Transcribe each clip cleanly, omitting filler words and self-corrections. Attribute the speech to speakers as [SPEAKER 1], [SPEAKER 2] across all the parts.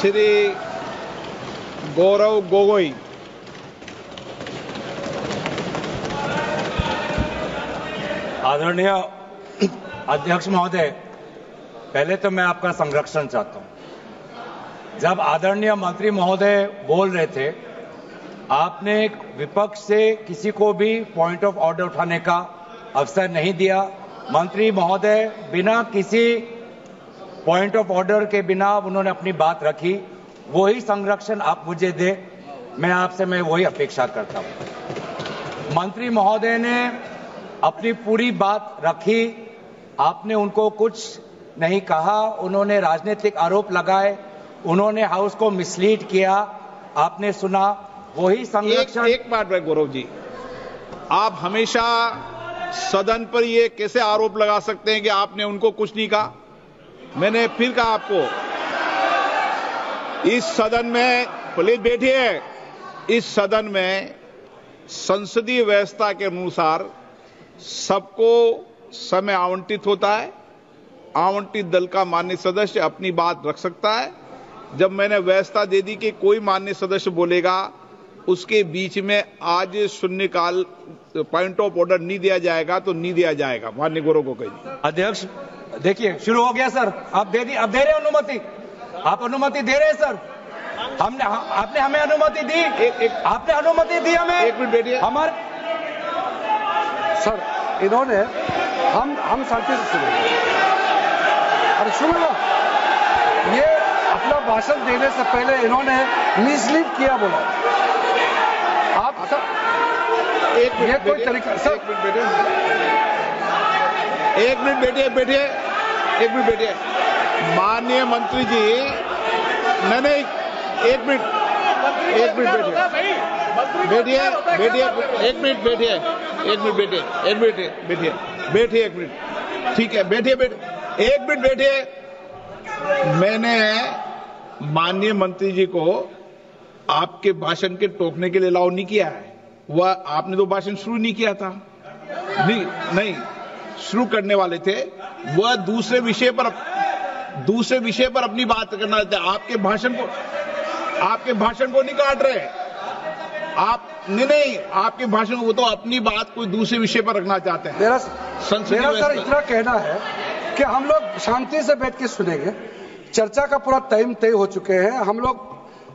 [SPEAKER 1] श्री गौरव गोगोई।
[SPEAKER 2] आदरणीय अध्यक्ष महोदय, पहले तो मैं आपका संरक्षण चाहता हूं। जब आदरणीय मंत्री महोदय बोल रहे थे, आपने विपक्ष से किसी को भी पॉइंट ऑफ ऑर्डर उठाने का अवसर नहीं दिया। मंत्री महोदय बिना किसी पॉइंट ऑफ ऑर्डर के बिना उन्होंने अपनी बात रखी। वही संरक्षण आप मुझे दे, मैं वही अपेक्षा करता हूं। मंत्री महोदय ने अपनी पूरी बात रखी, आपने उनको कुछ नहीं कहा। उन्होंने राजनीतिक आरोप लगाए, उन्होंने हाउस को मिसलीड किया, आपने सुना। वही संरक्षण।
[SPEAKER 1] एक बात है गौरव जी, आप हमेशा सदन पर ये कैसे आरोप लगा सकते हैं कि आपने उनको कुछ नहीं कहा? मैंने फिर कहा आपको, इस सदन में, प्लीज बैठिए, इस सदन में संसदीय व्यवस्था के अनुसार सबको समय आवंटित होता है। आवंटित दल का माननीय सदस्य अपनी बात रख सकता है। जब मैंने व्यवस्था दे दी कि कोई माननीय सदस्य बोलेगा, उसके बीच में आज शून्यकाल पॉइंट ऑफ ऑर्डर नहीं दिया जाएगा तो नहीं दिया जाएगा। माननीय गौरव गोगोई जी।
[SPEAKER 2] अध्यक्ष देखिए, शुरू हो गया सर। आप दे रहे अनुमति, आप अनुमति दे रहे हैं सर। आपने हमें अनुमति दी, आपने अनुमति दी हमें।
[SPEAKER 1] एक मिनट बैठिए।
[SPEAKER 2] हमारे
[SPEAKER 3] सर, इन्होंने हम शांति से सुनेंगे। अरे सुनो ना, ये अपना भाषण देने से पहले इन्होंने मिसलीड किया बोला। आप सब ये कोई तरीका सर?
[SPEAKER 1] एक मिनट बैठिए। माननीय मंत्री जी, नहीं, एक मिनट बैठिए। ठीक है, बैठिए। एक मिनट बैठिए। मैंने माननीय मंत्री जी को आपके भाषण के टोकने के लिए अलाउ नहीं किया है। वह आपने तो भाषण शुरू नहीं किया था। नहीं शुरू करने वाले थे, वह दूसरे विषय पर अपनी बात करना चाहते हैं। आपके भाषण को नहीं काट रहे आप। नहीं, आपके भाषण को, तो अपनी बात कोई दूसरे विषय पर रखना चाहते हैं।
[SPEAKER 3] मेरा सर इतना कहना है कि हम लोग शांति से बैठ के सुनेंगे। चर्चा का पूरा टाइम तय हो चुके हैं, हम लोग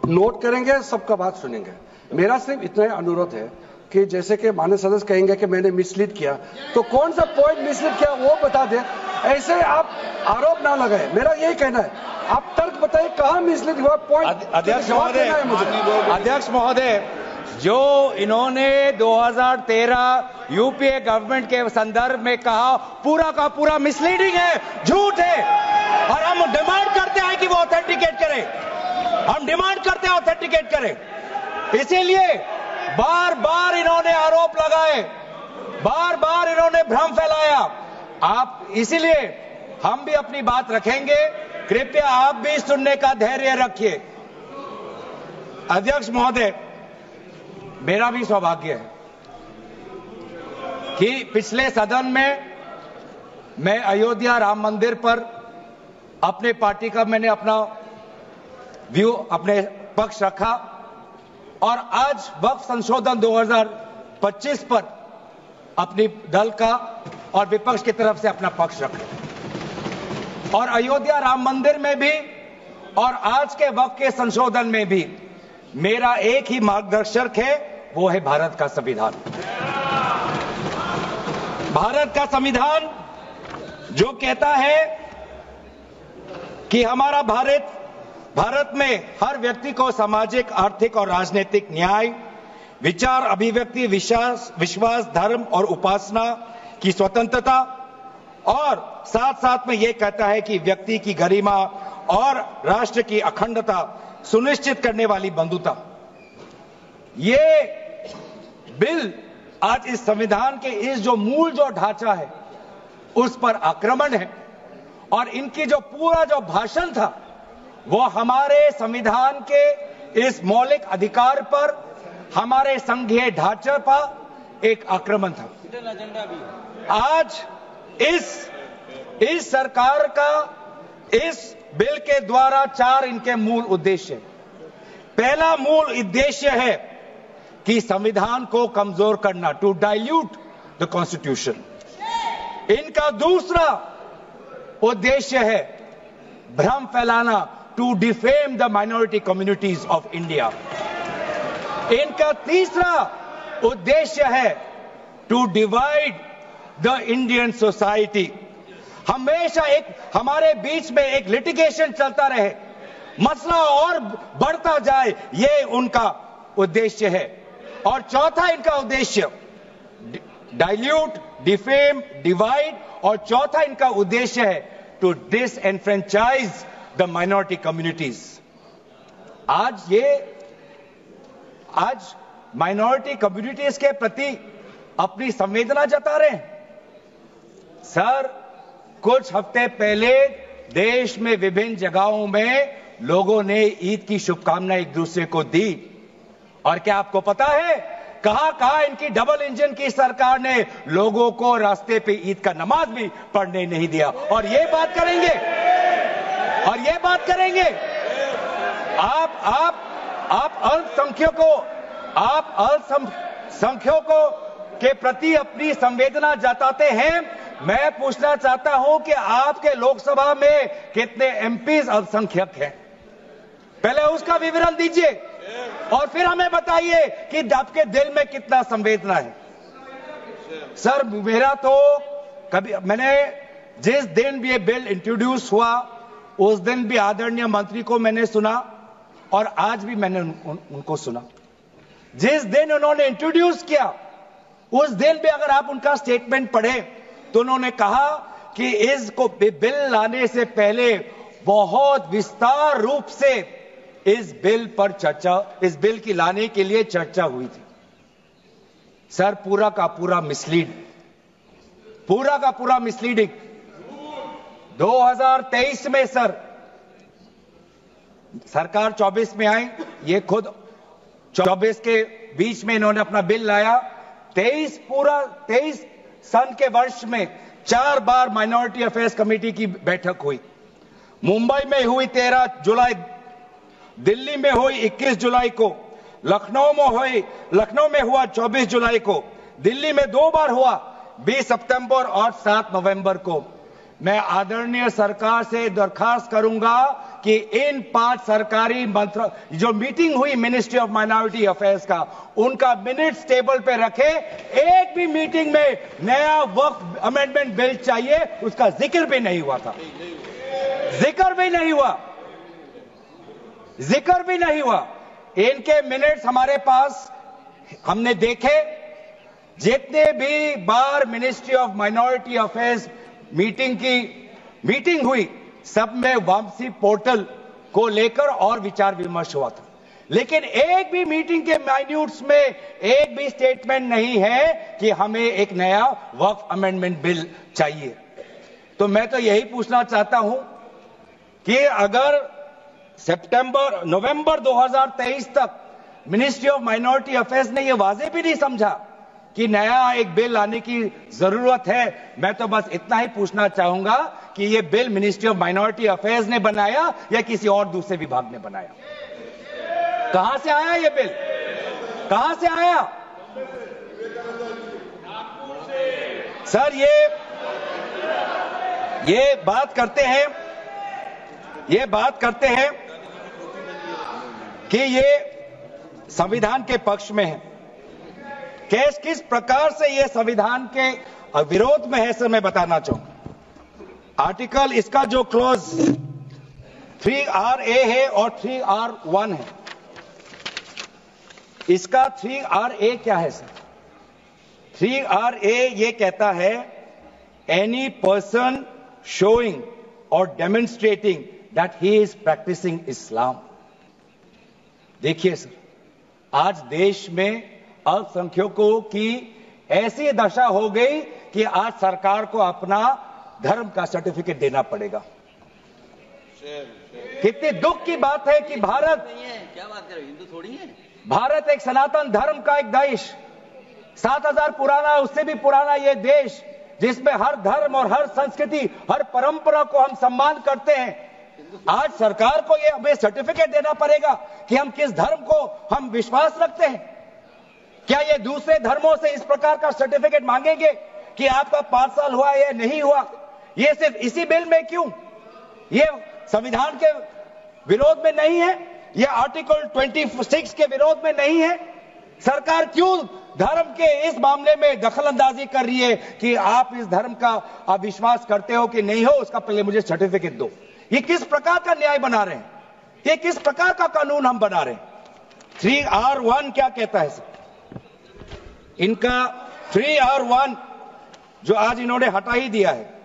[SPEAKER 3] नोट करेंगे, सबका बात सुनेंगे। मेरा सिर्फ इतना अनुरोध है कि जैसे कि माननीय सदस्य कहेंगे कि मैंने मिसलीड किया, तो कौन सा पॉइंट मिसलीड किया वो बता दे। ऐसे आप आरोप ना लगाए, मेरा यही कहना है। आप तर्क बताइए कहां मिसलीड हुआ पॉइंट।
[SPEAKER 2] अध्यक्ष महोदय, जो इन्होंने 2013 यूपीए गवर्नमेंट के संदर्भ में कहा, पूरा का पूरा मिसलीडिंग है, झूठ है। और हम डिमांड करते हैं कि वो ऑथेंटिकेट करें। इसीलिए बार बार इन्होंने आरोप लगाए, बार बार इन्होंने भ्रम फैलाया। आप इसीलिए हम भी अपनी बात रखेंगे। कृपया आप भी सुनने का धैर्य रखिए। अध्यक्ष महोदय, मेरा भी सौभाग्य है कि पिछले सदन में मैं अयोध्या राम मंदिर पर अपने पार्टी का मैंने अपना व्यू, अपने पक्ष रखा, और आज वक्फ संशोधन 2025 पर अपनी दल का और विपक्ष की तरफ से अपना पक्ष रखा। और अयोध्या राम मंदिर में भी और आज के वक्फ के संशोधन में भी मेरा एक ही मार्गदर्शक है, वो है भारत का संविधान। भारत का संविधान जो कहता है कि हमारा भारत में हर व्यक्ति को सामाजिक, आर्थिक और राजनीतिक न्याय, विचार, अभिव्यक्ति, विश्वास, धर्म और उपासना की स्वतंत्रता, और साथ साथ में यह कहता है कि व्यक्ति की गरिमा और राष्ट्र की अखंडता सुनिश्चित करने वाली बंधुता। ये बिल आज इस संविधान के इस जो मूल जो ढांचा है उस पर आक्रमण है। और इनकी जो पूरा जो भाषण था वो हमारे संविधान के इस मौलिक अधिकार पर, हमारे संघीय ढांचे पर एक आक्रमण था। आज इस सरकार का इस
[SPEAKER 4] बिल के द्वारा 4 इनके मूल उद्देश्य। पहला मूल उद्देश्य है कि संविधान को कमजोर करना, टू डाइल्यूट द कॉन्स्टिट्यूशन। इनका दूसरा उद्देश्य है भ्रम फैलाना, to defame the minority communities of India. इनका तीसरा उद्देश्य है to divide the Indian society. हमेशा एक हमारे बीच में एक लिटिगेशन चलता रहे, मसला और बढ़ता जाए, ये उनका उद्देश्य है। और चौथा इनका उद्देश्य डाइल्यूट, डिफेम, डिवाइड, और चौथा इनका उद्देश्य है to disenfranchise the minority communities. आज माइनॉरिटी कम्युनिटीज के प्रति अपनी संवेदना जता रहे हैं। सर, कुछ हफ्ते पहले देश में विभिन्न जगहों में लोगों ने ईद की शुभकामनाएं एक दूसरे को दी, और क्या आपको पता है कहां इनकी डबल इंजन की सरकार ने लोगों को रास्ते पे ईद का नमाज भी पढ़ने नहीं दिया। और ये बात करेंगे आप अल्पसंख्यकों के प्रति अपनी संवेदना जताते हैं। मैं पूछना चाहता हूं कि आपके लोकसभा में कितने एमपीज अल्पसंख्यक हैं? पहले उसका विवरण दीजिए और फिर हमें बताइए कि आपके दिल में कितना संवेदना है। सर, मेरा तो मैंने जिस दिन भी ये बिल इंट्रोड्यूस हुआ उस दिन भी आदरणीय मंत्री को मैंने सुना और आज भी मैंने उनको सुना। जिस दिन उन्होंने इंट्रोड्यूस किया उस दिन भी अगर आप उनका स्टेटमेंट पढ़े तो उन्होंने कहा कि इसको बिल लाने से पहले बहुत विस्तार रूप से इस बिल की लाने के लिए चर्चा हुई थी। सर, पूरा का पूरा मिसलीडिंग। 2023 में सर सरकार 24 में आई, ये खुद 24 के बीच में इन्होंने अपना बिल लाया। 23 सन के वर्ष में 4 बार माइनॉरिटी अफेयर्स कमेटी की बैठक हुई। मुंबई में हुई 13 जुलाई, दिल्ली में हुई 21 जुलाई को, लखनऊ में हुआ 24 जुलाई को, दिल्ली में 2 बार हुआ 20 सितंबर और 7 नवंबर को। मैं आदरणीय सरकार से दरखास्त करूंगा कि इन 5 सरकारी जो मीटिंग हुई मिनिस्ट्री ऑफ माइनॉरिटी अफेयर्स का, उनका मिनट्स टेबल पे रखे। एक भी मीटिंग में नया वक्फ अमेंडमेंट बिल चाहिए उसका जिक्र भी नहीं हुआ था। जिक्र भी नहीं हुआ। इनके मिनट्स हमारे पास, हमने देखे। जितने भी बार ministry of minority affairs meeting हुई, सब में वापसी पोर्टल को लेकर और विचार विमर्श हुआ था, लेकिन एक भी मीटिंग के माइन्यूट्स में एक भी स्टेटमेंट नहीं है कि हमें एक नया वक्फ अमेंडमेंट बिल चाहिए। तो मैं तो यही पूछना चाहता हूं कि अगर नवंबर 2023 तक मिनिस्ट्री ऑफ माइनॉरिटी अफेयर्स ने यह वाजे भी नहीं समझा कि नया एक बिल लाने की जरूरत है, मैं तो बस इतना ही पूछना चाहूंगा कि यह bill ministry of minority affairs ने बनाया या किसी और दूसरे विभाग ने बनाया? कहां से आया यह बिल? कहां से आया? सर, ये बात करते हैं कि ये संविधान के पक्ष में है। किस प्रकार से ये संविधान के विरोध में है, सर, मैं बताना चाहूंगा। आर्टिकल, इसका जो क्लॉज 3RA है और 3R1 है। इसका 3RA क्या है सर? 3RA ये कहता है एनी पर्सन शोइंग और demonstrating that he is practicing Islam. देखिए सर, आज देश में अल्पसंख्यकों की ऐसी दशा हो गई कि आज सरकार को अपना धर्म का सर्टिफिकेट देना पड़ेगा। कितने दुख की बात है कि भारत नहीं है, क्या बात कर रहे हो, हिंदू थोड़ी है। भारत एक सनातन धर्म का एक देश, 7000 पुराना, उससे भी पुराना ये देश, जिसमें हर धर्म और हर संस्कृति, हर परंपरा को हम सम्मान करते हैं। आज सरकार को ये हमें सर्टिफिकेट देना पड़ेगा कि हम किस धर्म को हम विश्वास रखते हैं। क्या ये दूसरे धर्मों से इस प्रकार का सर्टिफिकेट मांगेंगे कि आपका 5 साल हुआ या नहीं हुआ? ये सिर्फ इसी बिल में क्यों? ये संविधान के विरोध में नहीं है? ये आर्टिकल 26 के विरोध में नहीं है? सरकार क्यों धर्म के इस मामले में दखलंदाजी कर रही है कि आप इस धर्म का आप विश्वास करते हो कि नहीं हो, उसका पहले मुझे सर्टिफिकेट दो? ये किस प्रकार का न्याय बना रहे हैं? ये किस प्रकार का कानून हम बना रहे हैं? 3R1 क्या कहता है सर? इनका 3R1 जो आज इन्होंने हटा ही दिया है,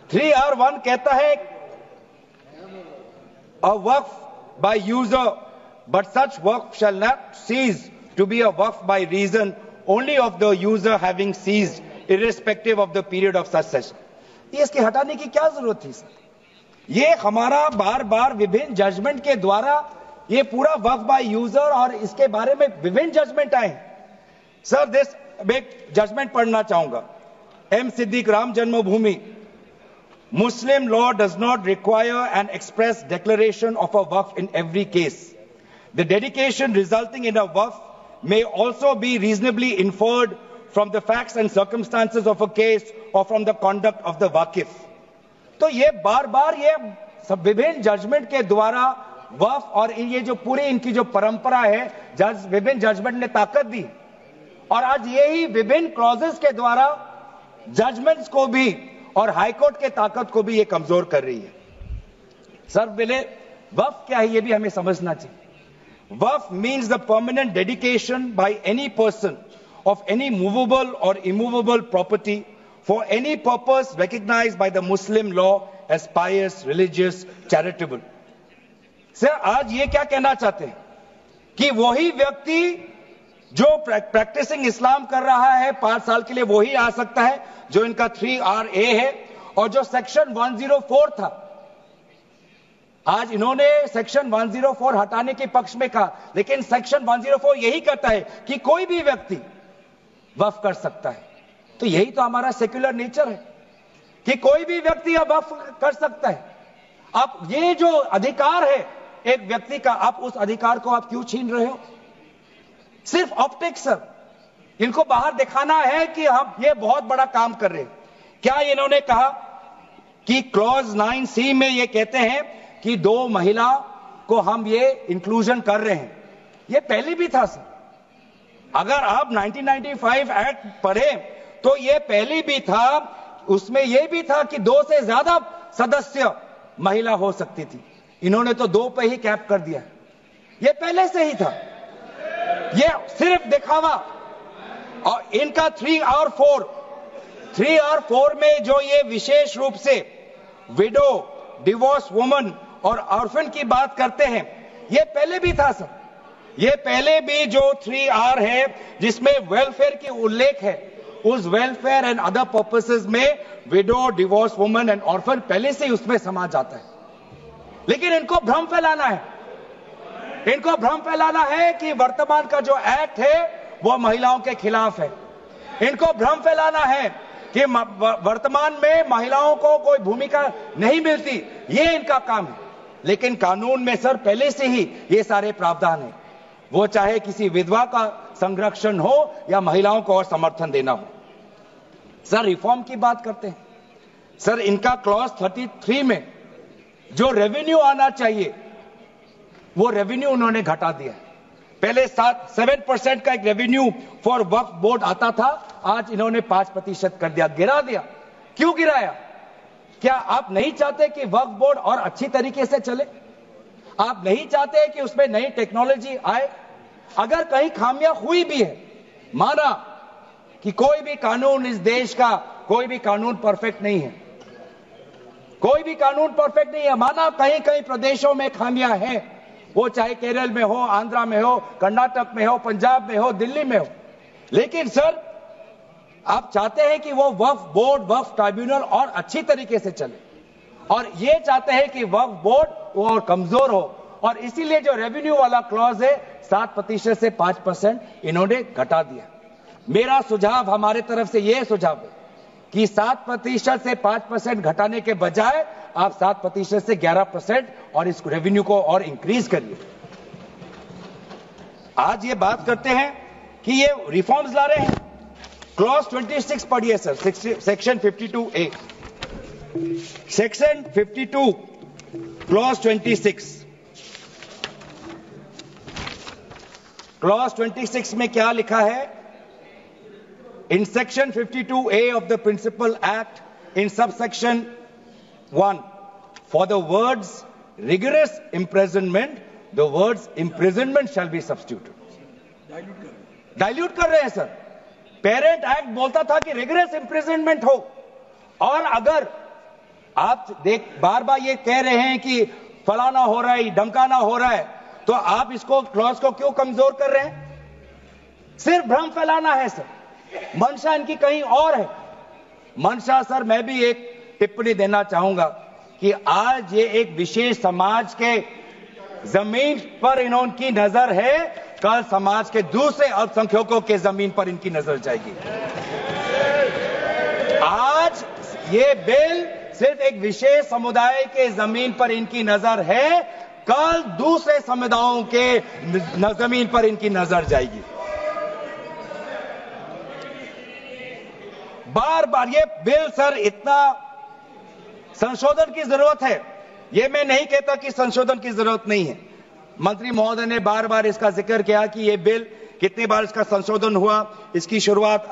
[SPEAKER 4] R1 कहता है a work by user, but such work shall not cease to be a work by reason only of the user having ceased, irrespective of the period of such session. ये इसके हटाने की क्या जरूरत थी सर? ये हमारा बार बार विभिन्न जजमेंट के द्वारा ये पूरा वर्क बाय यूजर और इसके बारे में विभिन्न जजमेंट आए हैं सर। दिस एक जजमेंट पढ़ना चाहूंगा। M. Siddique, Ram Janmabhoomi, Muslim law does not require an express declaration of a waqf in every case. The dedication resulting in a waqf may also be reasonably inferred from the facts and circumstances of a case or from the conduct of the waqif. तो ये बार बार ये सब विभिन्न judgement के द्वारा वक्फ और ये जो पूरी इनकी जो परंपरा है, विभिन्न जजमेंट ने ताकत दी और आज यही विभिन्न क्लॉजेस के द्वारा जजमेंट्स को भी और हाईकोर्ट के ताकत को भी ये कमजोर कर रही है। सर पहले वक्फ क्या है ये भी हमें समझना चाहिए। Waqf means the permanent dedication by any person of any movable और immovable property for any purpose recognized by the Muslim law as pious, religious, charitable. Sir आज ये क्या कहना चाहते हैं कि वही व्यक्ति जो प्रैक्टिसिंग इस्लाम कर रहा है 5 साल के लिए वही आ सकता है, जो इनका 3RA है और जो सेक्शन 104 था। आज इन्होंने सेक्शन 104 हटाने के पक्ष में कहा, लेकिन सेक्शन 104 यही कहता है कि कोई भी व्यक्ति वक्फ कर सकता है। तो यही तो हमारा सेक्युलर नेचर है कि कोई भी व्यक्ति अब वक्फ कर सकता है। अब ये जो अधिकार है एक व्यक्ति का, आप उस अधिकार को आप क्यों छीन रहे हो? सिर्फ ऑप्टिक्स सर, इनको बाहर दिखाना है कि हम ये बहुत बड़ा काम कर रहे हैं। क्या इन्होंने कहा कि क्लॉज 9C में ये कहते हैं कि 2 महिला को हम ये इंक्लूजन कर रहे हैं? ये पहले भी था सर। अगर आप 1995 एक्ट पढ़े तो ये पहले भी था, उसमें ये भी था कि 2 से ज्यादा सदस्य महिला हो सकती थी। इन्होंने तो 2 पे ही कैप कर दिया। ये पहले से ही था, ये सिर्फ दिखावा। और इनका 3R4 में जो ये विशेष रूप से विडो, डिवोर्स वुमन और ऑर्फन की बात करते हैं, ये पहले भी था सर। ये पहले भी जो 3R है जिसमें वेलफेयर की उल्लेख है, उस वेलफेयर एंड अदर पर्पसेस में window, divorce woman and orphan पहले से ही उसमें समा जाता है। लेकिन इनको भ्रम फैलाना है, इनको भ्रम फैलाना है कि वर्तमान का जो एक्ट है वो महिलाओं के खिलाफ है। इनको भ्रम फैलाना है कि वर्तमान में महिलाओं को कोई भूमिका नहीं मिलती, ये इनका काम है। लेकिन कानून में सर पहले से ही ये सारे प्रावधान है, वो चाहे किसी विधवा का संरक्षण हो या महिलाओं को और समर्थन देना हो। सर रिफॉर्म की बात करते हैं सर, इनका क्लॉज 33 में जो रेवेन्यू आना चाहिए वो रेवेन्यू उन्होंने घटा दिया। पहले 7% का एक रेवेन्यू फॉर वक्फ बोर्ड आता था, आज इन्होंने 5% कर दिया, गिरा दिया। क्यों गिराया? क्या आप नहीं चाहते कि वक्फ बोर्ड और अच्छी तरीके से चले? आप नहीं चाहते कि उसमें नई टेक्नोलॉजी आए? अगर कहीं खामियां हुई भी है, माना कि कोई भी कानून इस देश का, कोई भी कानून परफेक्ट नहीं है, कोई भी कानून परफेक्ट नहीं है, माना कहीं कहीं प्रदेशों में खामियां हैं, वो चाहे केरल में हो, आंध्रा में हो, कर्नाटक में हो, पंजाब में हो, दिल्ली में हो। लेकिन सर आप चाहते हैं कि वो वक्फ बोर्ड, वक्फ ट्राइब्यूनल और अच्छी तरीके से चले, और ये चाहते हैं कि वक्फ बोर्ड वो और कमजोर हो, और इसीलिए जो रेवेन्यू वाला क्लॉज है 7% से 5% इन्होंने घटा दिया। मेरा सुझाव, हमारे तरफ से यह सुझाव है
[SPEAKER 2] कि 7% से 5% घटाने के बजाय आप 7% से 11% और इस रेवेन्यू को और इंक्रीज करिए। आज ये बात करते हैं कि ये रिफॉर्म्स ला रहे हैं। क्लॉज 26 पढ़िए sir, section 52A, section 52 clause 26। Clause 26 में क्या लिखा है? In section 52A of the Principal Act, in subsection 1, for the words rigorous imprisonment, the words imprisonment shall be substituted. Dilute कर रहे हैं सर। पेरेंट एक्ट बोलता था कि रिगरस इंप्रिजनमेंट हो, और अगर आप बार बार ये कह रहे हैं कि फलाना हो रहा है, धमकाना हो रहा है, तो आप इसको क्लॉज को क्यों कमजोर कर रहे हैं? सिर्फ भ्रम फैलाना है सर। मंशा इनकी कहीं और है। मंशा सर, मैं भी एक टिप्पणी देना चाहूंगा कि आज ये एक विशेष समाज के जमीन पर इनकी नजर है, कल समाज के दूसरे अल्पसंख्यकों के जमीन पर इनकी नजर जाएगी। आज ये बिल सिर्फ एक विशेष समुदाय के जमीन पर इनकी नजर है, कल दूसरे समुदायों के जमीन पर इनकी नजर जाएगी। बार बार ये बिल सर, इतना संशोधन की जरूरत है। ये मैं नहीं कहता कि संशोधन की जरूरत नहीं है। मंत्री महोदय ने बार बार इसका जिक्र किया कि ये बिल कितनी बार इसका संशोधन हुआ। इसकी शुरुआत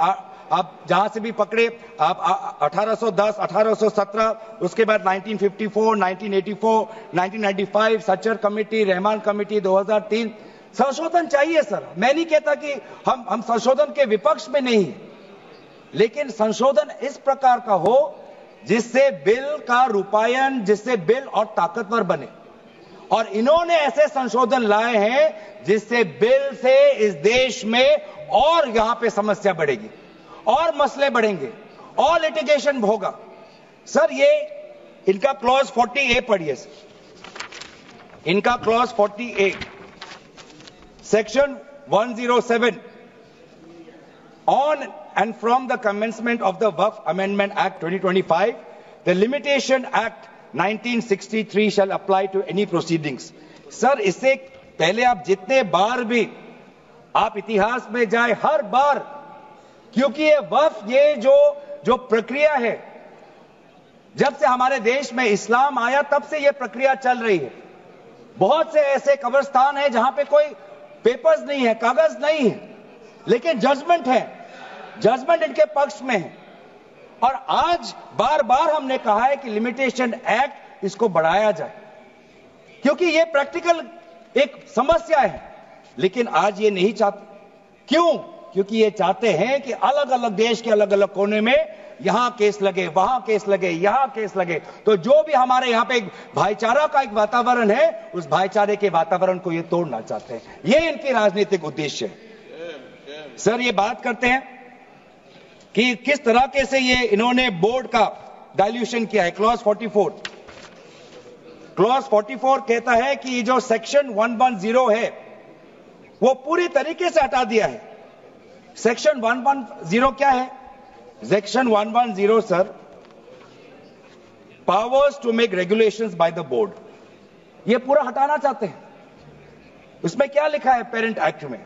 [SPEAKER 2] आप जहां से भी पकड़े, आप 1810, 1817, उसके बाद 1954, 1984, 1995, सच्चर कमेटी, रहमान कमेटी 2003। संशोधन चाहिए सर। मैं नहीं कहता कि हम संशोधन के विपक्ष में नहीं, लेकिन संशोधन इस प्रकार का हो जिससे बिल का रूपायन, जिससे बिल और ताकतवर बने। और इन्होंने ऐसे संशोधन लाए हैं जिससे बिल से इस देश में और यहां पे समस्या बढ़ेगी, और मसले बढ़ेंगे, और लिटिगेशन होगा। सर ये इनका क्लॉज 40A पढ़िए सर। इनका clause 40A, section 107, on and from the commencement of the Waqf Amendment Act 2025, the Limitation Act 1963 shall apply to any proceedings. Sir इससे पहले आप जितने बार भी आप इतिहास में जाए, हर बार, क्योंकि ये वक्फ, ये जो प्रक्रिया है, जब से हमारे देश में इस्लाम आया तब से ये प्रक्रिया चल रही है। बहुत से ऐसे कब्रिस्तान हैं जहां पे कोई पेपर्स नहीं है, कागज नहीं है, लेकिन जजमेंट है, जजमेंट इनके पक्ष में है। और आज बार बार हमने कहा है कि लिमिटेशन एक्ट इसको बढ़ाया जाए, क्योंकि ये प्रैक्टिकल एक समस्या है। लेकिन आज ये नहीं चाहते। क्यों? क्योंकि ये चाहते हैं कि अलग अलग देश के अलग अलग कोने में यहां केस लगे, वहां केस लगे, यहां केस लगे। तो जो भी हमारे यहां पे एक भाईचारा का एक वातावरण है, उस भाईचारे के वातावरण को ये तोड़ना चाहते हैं। ये इनकी राजनीतिक उद्देश्य है। सर ये बात करते हैं कि किस तरह के से ये इन्होंने बोर्ड का डाइल्यूशन किया है। क्लॉज 44, क्लॉज 44 कहता है कि जो सेक्शन 110 है वो पूरी तरीके से हटा दिया है। सेक्शन 110 क्या है? Section 110 sir, powers to make regulations by the board, ये पूरा हटाना चाहते हैं। उसमें क्या लिखा है पेरेंट एक्ट में?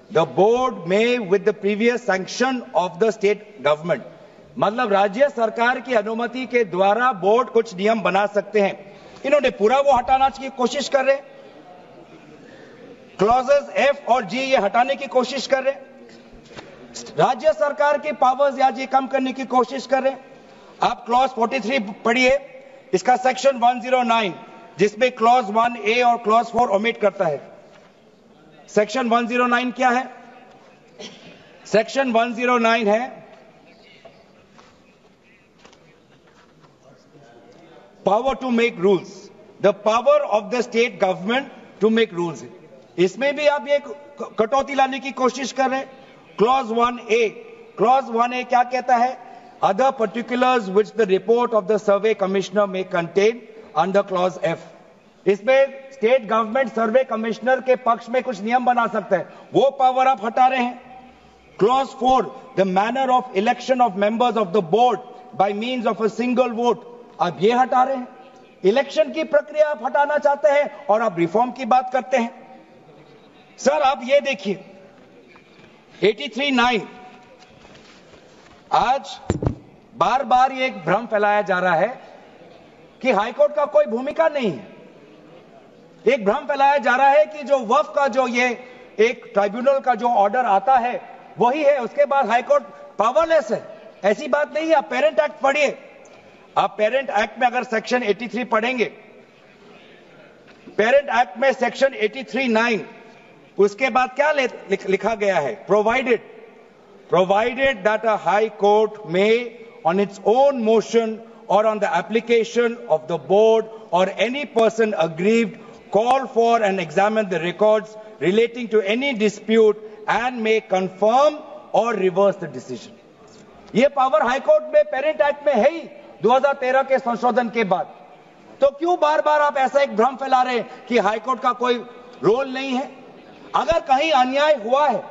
[SPEAKER 2] The board may with the previous sanction of the state government, मतलब राज्य सरकार की अनुमति के द्वारा बोर्ड कुछ नियम बना सकते हैं। इन्होंने पूरा वो हटाना की कोशिश कर रहे हैं। क्लॉजेस F और G ये हटाने की कोशिश कर रहे हैं। राज्य सरकार की पावर्स या ये कम करने की कोशिश कर रहे हैं। आप क्लॉज 43 पढ़िए, इसका सेक्शन 109, जिसमें क्लॉज 1A और क्लॉज 4 ओमिट करता है। सेक्शन 109 क्या है? सेक्शन 109 है power to make rules, the power of the state government to make rules. इसमें भी आप ये कटौती लाने की कोशिश कर रहे हैं। क्लॉज 1A, क्लॉज 1A क्या कहता है? Other particulars which the report of the survey commissioner में कंटेन अंडर क्लॉज F। इसमें स्टेट गवर्नमेंट सर्वे कमिश्नर के पक्ष में कुछ नियम बना सकता है, वो पावर आप हटा रहे हैं। Clause 4, the manner of election of members of the board
[SPEAKER 4] by means of a single vote, आप ये हटा रहे हैं। इलेक्शन की प्रक्रिया आप हटाना चाहते हैं और आप रिफॉर्म की बात करते हैं। सर आप ये देखिए 83(9), आज बार बार ये एक भ्रम फैलाया जा रहा है कि हाईकोर्ट का कोई भूमिका नहीं है। एक भ्रम फैलाया जा रहा है कि जो वक्फ का जो ये एक ट्राइब्यूनल का जो ऑर्डर आता है वही है, उसके बाद हाईकोर्ट पावरलेस है। ऐसी बात नहीं है। आप पेरेंट एक्ट पढ़िए। आप पेरेंट एक्ट में अगर सेक्शन 83 पढ़ेंगे, पेरेंट एक्ट में सेक्शन 83(9), उसके बाद क्या लिखा गया है? provided that a high court may on its own motion or on the application of the board or any person aggrieved call for and examine the records relating to any dispute and may confirm or reverse the decision. ये power high court में parent act में है ही 2013 के संशोधन के बाद। तो क्यों बार बार आप ऐसा एक भ्रम फैला रहे हैं कि हाईकोर्ट का कोई रोल नहीं है? अगर कहीं अन्याय हुआ है,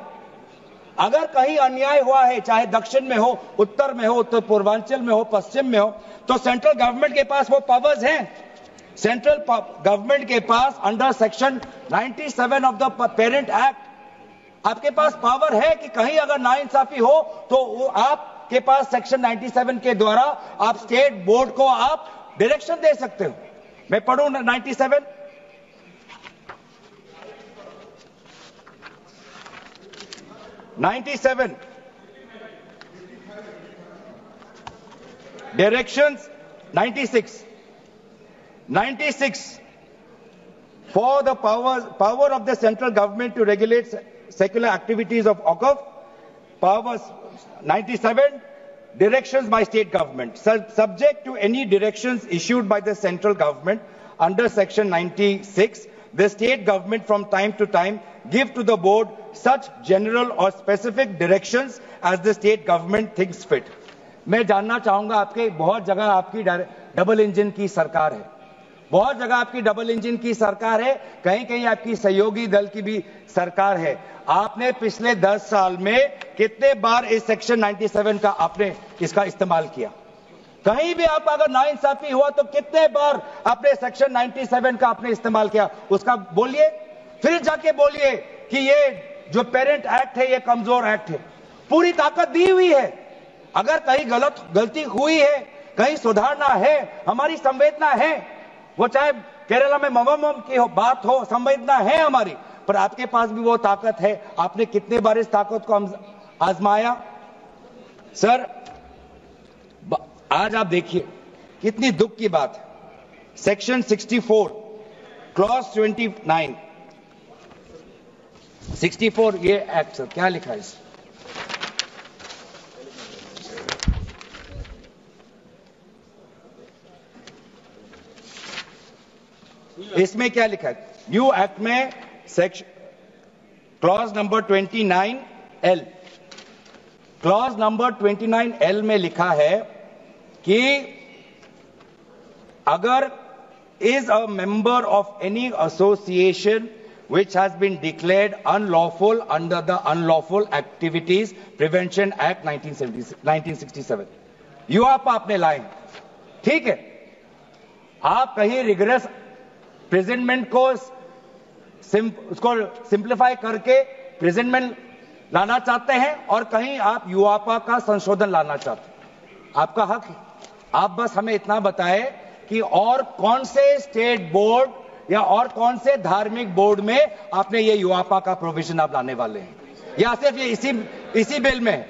[SPEAKER 4] अगर कहीं अन्याय हुआ है, चाहे दक्षिण में हो, उत्तर में हो, उत्तर पूर्वांचल में हो, पश्चिम में हो, तो सेंट्रल गवर्नमेंट के पास वो पावर्स हैं। सेंट्रल गवर्नमेंट के पास under section 97 of the parent act आपके पास पावर है कि कहीं अगर नाइंसाफी हो तो वो आपके पास सेक्शन 97 के द्वारा आप स्टेट बोर्ड को आप डायरेक्शन दे सकते हो। मैं पढ़ूं 97। Directions 96 for the power of the central government to regulate secular activities of OCF. Powers 97 directions by state government subject to any directions issued by the central government under section 96. The state government from time to time give to the board such general or specific directions as the state government thinks fit. मैं जानना चाहूंगा, आपके बहुत जगह आपकी double engine की सरकार है, बहुत जगह आपकी डबल इंजन की सरकार है, कहीं कहीं आपकी सहयोगी दल की भी सरकार है। आपने पिछले 10 साल में कितने बार इस सेक्शन 97 का आपने इसका इस्तेमाल किया? कहीं भी आप अगर नाइंसाफी हुआ तो कितने बार आपने सेक्शन 97 का आपने इस्तेमाल किया? उसका बोलिए, फिर जाके बोलिए कि ये जो पेरेंट एक्ट है ये कमजोर एक्ट है। पूरी ताकत दी हुई है। अगर कहीं गलती हुई है, कहीं सुधारना है, हमारी संवेदना है, वो चाहे केरला में मवम की बात हो, संवेदना है हमारी, पर आपके पास भी वो ताकत है। आपने कितने बार इस ताकत को आजमाया? सर आज आप देखिए कितनी दुख की बात है। सेक्शन 64 क्लॉज 29 64 ये एक्ट सर क्या लिखा है इसमें क्या लिखा है? न्यू एक्ट में section clause number 29L, clause number 29L में लिखा है कि अगर is a member of any association which has been declared unlawful under the Unlawful Activities Prevention Act 1967, यूआपा आपने लाए, ठीक है। आप कहीं रिग्रेस प्रेजेंटमेंट को उसको सिंप्लीफाई करके प्रेजेंटमेंट लाना चाहते हैं और कहीं आप यूआपा का संशोधन लाना चाहते हैं, आपका हक है। आप बस हमें इतना बताएं कि और कौन से स्टेट बोर्ड या और कौन से धार्मिक बोर्ड में आपने ये यूआपा का प्रोविजन आप लाने वाले हैं, या सिर्फ ये इसी बिल में है,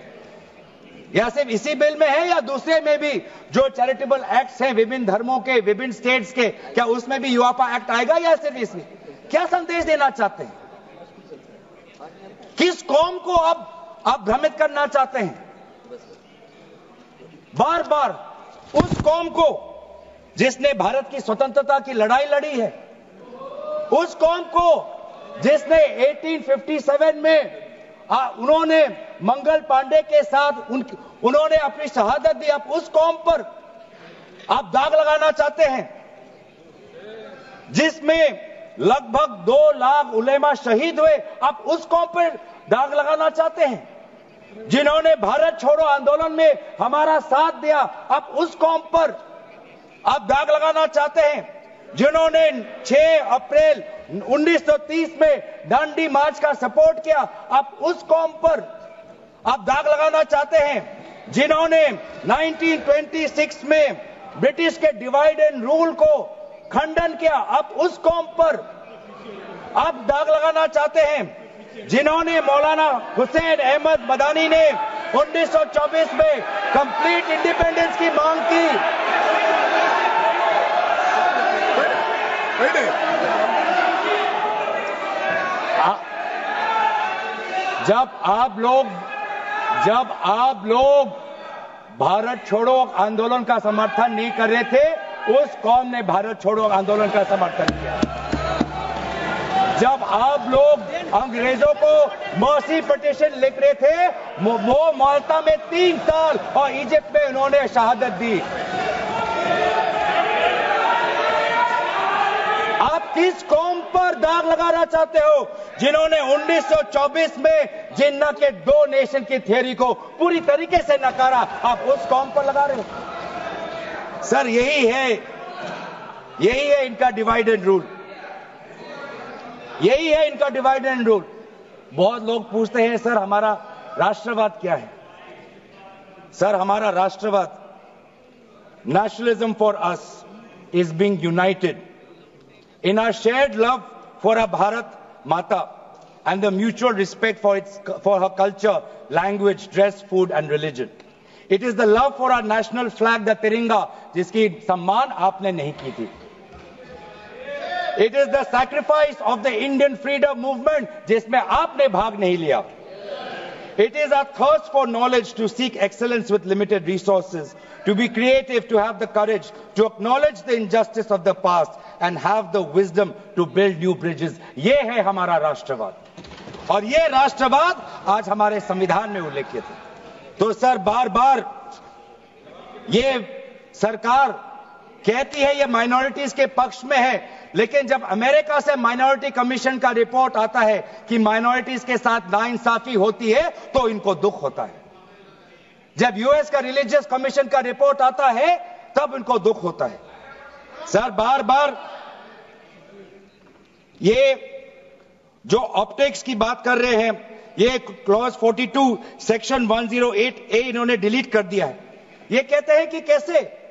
[SPEAKER 4] या सिर्फ इसी बिल में है, या दूसरे में भी जो चैरिटेबल एक्ट्स हैं विभिन्न धर्मों के, विभिन्न स्टेट्स के, क्या उसमें भी यूआपा एक्ट आएगा या सिर्फ इसमें? क्या संदेश देना चाहते हैं? किस कौम को आप भ्रमित करना चाहते हैं? बार बार उस कौम को जिसने भारत की स्वतंत्रता की लड़ाई लड़ी है, उस कौम को जिसने 1857 में उन्होंने मंगल पांडे के साथ उन्होंने अपनी शहादत दी, आप उस कौम पर आप दाग लगाना चाहते हैं जिसमें लगभग 2 लाख उलेमा शहीद हुए, आप उस कौम पर दाग लगाना चाहते हैं? जिन्होंने भारत छोड़ो आंदोलन में हमारा साथ दिया, अब उस कौम पर आप दाग लगाना चाहते हैं। जिन्होंने 6 अप्रैल 1930 में दांडी मार्च का सपोर्ट किया, अब उस कौम पर आप दाग लगाना चाहते हैं। जिन्होंने 1926 में ब्रिटिश के डिवाइड एंड रूल को खंडन किया, अब उस कौम पर आप दाग लगाना चाहते हैं। जिन्होंने मौलाना हुसैन अहमद मदानी ने 1924 में कंप्लीट इंडिपेंडेंस की मांग की, जब आप लोग भारत छोड़ो आंदोलन का समर्थन नहीं कर रहे थे, उस कौम ने भारत छोड़ो आंदोलन का समर्थन किया। जब आप लोग अंग्रेजों को मर्सी पिटीशन लिख रहे थे, वो माल्टा में 3 साल और इजिप्ट में उन्होंने शहादत दी। आप किस कौम पर दाग लगाना चाहते हो? जिन्होंने 1924 में जिन्ना के 2 नेशन की थियरी को पूरी तरीके से नकारा, आप उस कौम पर लगा रहे हो। सर यही है इनका डिवाइड एंड रूल, यही है इनका डिवाइड एंड रूल। बहुत लोग पूछते हैं सर हमारा राष्ट्रवाद क्या है? सर हमारा राष्ट्रवाद, nationalism for us is being United in our shared love for our Bharat Mata and the mutual respect for her culture, language, dress, food and religion. It is the love for our national flag, the Tiringa, जिसकी सम्मान आपने नहीं की थी. It is the sacrifice of the Indian freedom movement, जिसमें आपने भाग नहीं लिया. It is our thirst for knowledge to seek excellence with limited resources, to be creative, to have the courage, to acknowledge the injustice of the past and have the wisdom to build new bridges. ये है हमारा राष्ट्रवाद और ये राष्ट्रवाद आज हमारे संविधान में उल्लेखित है. तो सर बार बार ये सरकार कहती है ये माइनॉरिटीज के पक्ष में है, लेकिन जब अमेरिका से माइनॉरिटी कमीशन का रिपोर्ट आता है कि माइनॉरिटीज के साथ नाइंसाफी होती है तो इनको दुख होता है. जब यूएस का रिलीजियस कमीशन का रिपोर्ट आता है तब इनको दुख होता है. सर बार बार ये जो ऑप्टिक्स की बात कर रहे हैं, ये क्लॉज 42 सेक्शन 108A इन्होंने डिलीट कर दिया है. ये कहते हैं कि कैसे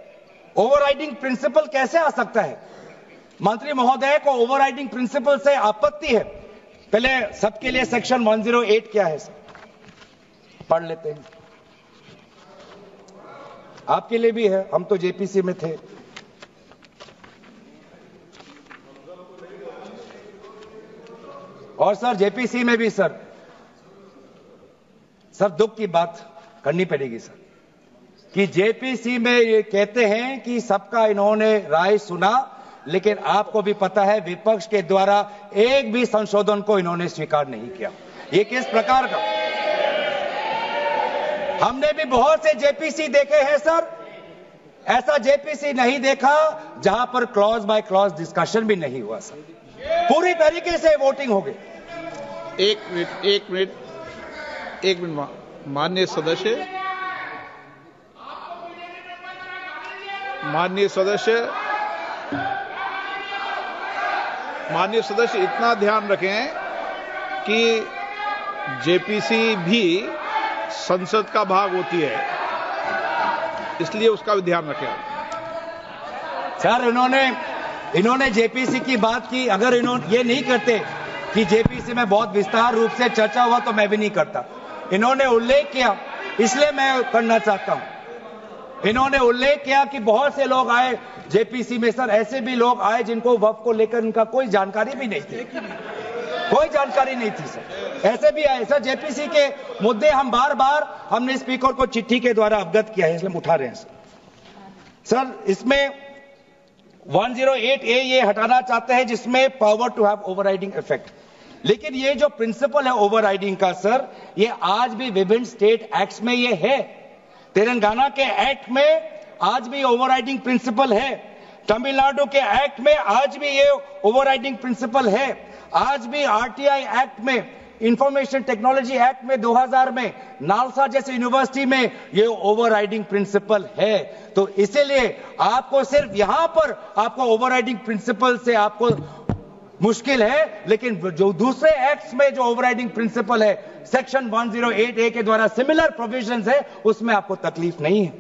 [SPEAKER 4] ओवरराइडिंग प्रिंसिपल कैसे आ सकता है. मंत्री महोदय को ओवरराइडिंग प्रिंसिपल से आपत्ति है. पहले सबके लिए सेक्शन 108 क्या है सर पढ़ लेते हैं. आपके लिए भी है, हम तो जेपीसी में थे. और सर जेपीसी में भी सर दुख की बात करनी पड़ेगी सर कि जेपीसी में ये कहते हैं कि सबका इन्होंने राय सुना, लेकिन आपको भी पता है विपक्ष के द्वारा एक भी संशोधन को इन्होंने स्वीकार नहीं किया. ये किस प्रकार का? हमने भी बहुत से जेपीसी देखे हैं सर, ऐसा जेपीसी नहीं देखा जहां पर क्लॉज बाय क्लॉज डिस्कशन भी नहीं हुआ सर. पूरी तरीके से वोटिंग हो गई.
[SPEAKER 1] एक मिनट माननीय सदस्य इतना ध्यान रखें कि जेपीसी भी संसद का भाग होती है, इसलिए उसका भी ध्यान रखें.
[SPEAKER 4] सर इन्होंने जेपीसी की बात की. अगर इन्होंने ये नहीं करते कि जेपीसी में बहुत विस्तार रूप से चर्चा हुआ तो मैं भी नहीं करता. इन्होंने उल्लेख किया इसलिए मैं करना चाहता हूं. इन्होंने उल्लेख किया कि बहुत से लोग आए जेपीसी में. सर ऐसे भी लोग आए जिनको वक्फ को लेकर इनका कोई जानकारी भी नहीं थी, कोई जानकारी नहीं थी सर. ऐसे भी आए सर. जेपीसी के मुद्दे हम बार बार हमने स्पीकर को चिट्ठी के द्वारा अवगत किया है, इसलिए हम उठा रहे हैं सर. इसमें 108A ये हटाना चाहते हैं जिसमें power to have overriding effect. लेकिन ये जो प्रिंसिपल है ओवरराइडिंग का सर, ये आज भी विभिन्न स्टेट एक्ट्स में ये है. तेलंगाना के एक्ट में आज भी ओवरराइडिंग प्रिंसिपल है. तमिलनाडु के एक्ट में आज भी ये ओवरराइडिंग प्रिंसिपल है. आज भी आरटीआई एक्ट में इंफॉर्मेशन टेक्नोलॉजी एक्ट में 2000 में नालसा जैसे यूनिवर्सिटी में ये ओवरराइडिंग प्रिंसिपल है। तो इसीलिए आपको सिर्फ यहां पर आपको ओवरराइडिंग प्रिंसिपल से आपको मुश्किल है, लेकिन जो दूसरे एक्ट्स में जो ओवरराइडिंग प्रिंसिपल है सेक्शन 108A के द्वारा सिमिलर प्रोविजंस है, उसमें आपको तकलीफ नहीं है।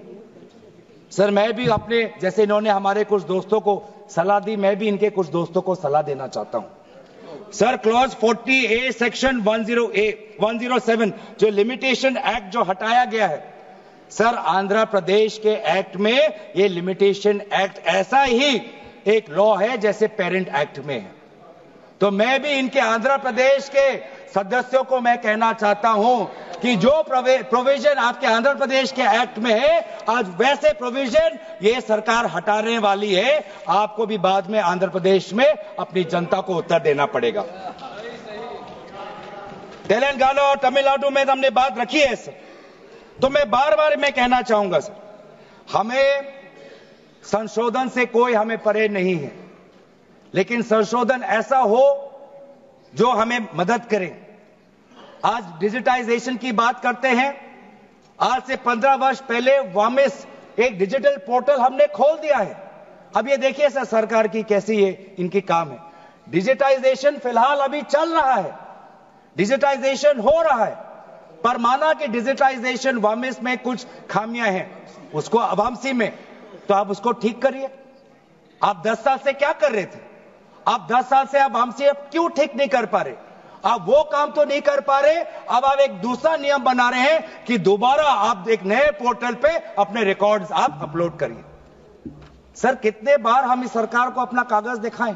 [SPEAKER 4] सर मैं भी अपने जैसे इन्होंने हमारे कुछ दोस्तों को सलाह दी, मैं भी इनके कुछ दोस्तों को सलाह देना चाहता हूं। सर क्लॉज 40A सेक्शन 107 जो लिमिटेशन एक्ट जो हटाया गया है, सर आंध्र प्रदेश के एक्ट में ये लिमिटेशन एक्ट ऐसा ही एक लॉ है जैसे पेरेंट एक्ट में है। तो मैं भी इनके आंध्र प्रदेश के सदस्यों को मैं कहना चाहता हूं कि जो प्रोविजन आपके आंध्र प्रदेश के एक्ट में है, आज वैसे प्रोविजन ये सरकार हटाने वाली है। आपको भी बाद में आंध्र प्रदेश में अपनी जनता को उत्तर देना पड़ेगा। तेलंगाना और तमिलनाडु में हमने बात रखी है सर, तो मैं बार बार मैं कहना चाहूंगा सर, हमें संशोधन से कोई हमें परहेज नहीं है, लेकिन संशोधन ऐसा हो जो हमें मदद करे। आज डिजिटाइजेशन की बात करते हैं। आज से 15 वर्ष पहले वामिस एक डिजिटल पोर्टल हमने खोल दिया है। अब ये देखिए सर सरकार की कैसी ये इनकी काम है। डिजिटाइजेशन फिलहाल अभी चल रहा है, डिजिटाइजेशन हो रहा है, पर माना कि डिजिटाइजेशन वामिस में कुछ खामियां हैं, उसको वामसी में, तो आप उसको ठीक करिए। आप 10 साल से क्या कर रहे थे? आप 10 साल से आप वामसी क्यों ठीक नहीं कर पा रहे? आप वो काम तो नहीं कर पा रहे, अब आप एक दूसरा नियम बना रहे हैं कि दोबारा आप एक नए पोर्टल पे अपने रिकॉर्ड्स आप अपलोड करिए। सर कितने बार हम इस सरकार को अपना कागज दिखाएं?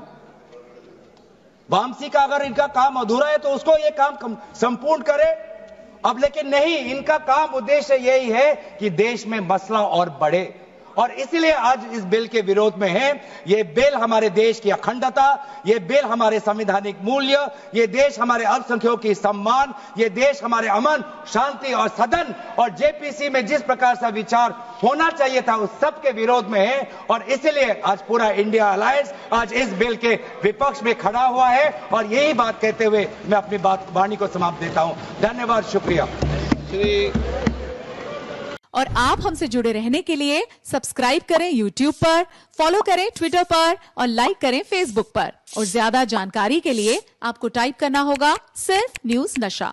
[SPEAKER 4] वामसी का अगर इनका काम अधूरा है तो उसको ये काम संपूर्ण करे। अब लेकिन नहीं, इनका काम उद्देश्य यही है कि देश में मसला और बढ़े, और इसलिए आज इस बिल के विरोध में है। ये बिल हमारे देश की अखंडता, ये बिल हमारे संवैधानिक मूल्य, ये देश हमारे अल्पसंख्यकों की सम्मान, ये देश हमारे अमन शांति और सदन और जेपीसी में जिस प्रकार से विचार होना चाहिए था उस सब के विरोध में है। और इसलिए आज पूरा इंडिया अलायंस आज इस बिल के विपक्ष में खड़ा हुआ है। और यही बात कहते हुए मैं अपनी वाणी को समाप्त देता हूं। धन्यवाद, शुक्रिया।
[SPEAKER 5] और आप हमसे जुड़े रहने के लिए सब्सक्राइब करें YouTube पर, फॉलो करें Twitter पर और लाइक करें Facebook पर। और ज्यादा जानकारी के लिए आपको टाइप करना होगा सिर्फ न्यूज़ नशा।